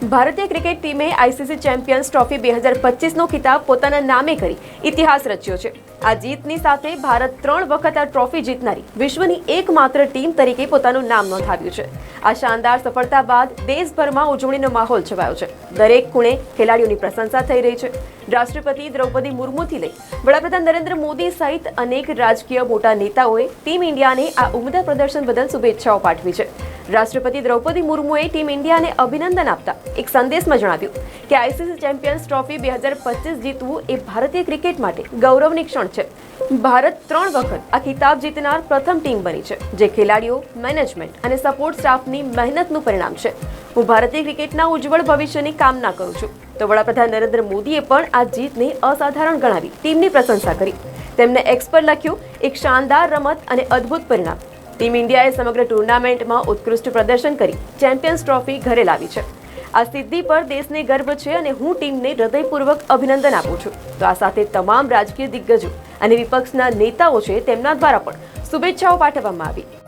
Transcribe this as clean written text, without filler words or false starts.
ભારતીય ક્રિકેટ ટીમે ICC champions trophy 2025નો ખિતાબ પોતાના નામે કરી ઇતિહાસ રચ્યો છે। આ જીતની સાથે ભારત 3 વખત આ ટ્રોફી જીતનારી વિશ્વની એકમાત્ર ટીમ તરીકે પોતાનું નામ નોંધાવ્યું છે। આ શાનદાર સફળતા બાદ દેશભરમાં ઉજવણીનો માહોલ છવાયો છે। દરેક ખૂણે ખેલાડીઓની પ્રશંસા થઈ રહી છે। રાષ્ટ્રપતિ દ્રૌપદી મુર્મુથી લઈ વડાપ્રધાન નરેન્દ્ર મોદી સહિત અનેક રાજકીય મોટા નેતાઓએ ટીમ ઇન્ડિયાને આ ઉમદા પ્રદર્શન બદલ શુભેચ્છાઓ પાઠવી છે। રાષ્ટ્રપતિ દ્રૌપદી મુર્મુએ ટીમ ઇન્ડિયાને અભિનંદન આપતા એક સંદેશમાં જણાવ્યું કે આઈસીસી ચેમ્પિયન્સ ટ્રોફી 2025 જીતવું એ ભારતીય ક્રિકેટ માટે ગૌરવની ક્ષણ છે। ભારત 3 વખત આ ખિતાબ જીતનાર પ્રથમ ટીમ બની છે, જે ખેલાડીઓ, મેનેજમેન્ટ અને સપોર્ટ સ્ટાફની મહેનતનું પરિણામ છે। હું ભારતીય ક્રિકેટના ઉજ્જવળ ભવિષ્યની કામના કરું છું। તો વડાપ્રધાન નરેન્દ્ર મોદીએ પણ આ જીતને અસાધારણ ગણાવી ટીમની પ્રશંસા કરી। તેમને એક્સ પર લખ્યું, એક શાનદાર રમત અને અદ્ભુત પરિણામ। ટીમ ઇન્ડિયાએ સમગ્ર ટુર્નામેન્ટમાં ઉત્કૃષ્ટ પ્રદર્શન કરી ચેમ્પિયન્સ ટ્રોફી ઘરે લાવી છે। આ સિદ્ધિ પર દેશને ગર્વ છે અને હું ટીમને હૃદયપૂર્વક અભિનંદન આપું છું। તો આ સાથે તમામ રાજકીય દિગ્ગજો અને વિપક્ષના નેતાઓ છે તેમના દ્વારા પણ શુભેચ્છાઓ પાઠવવામાં આવી।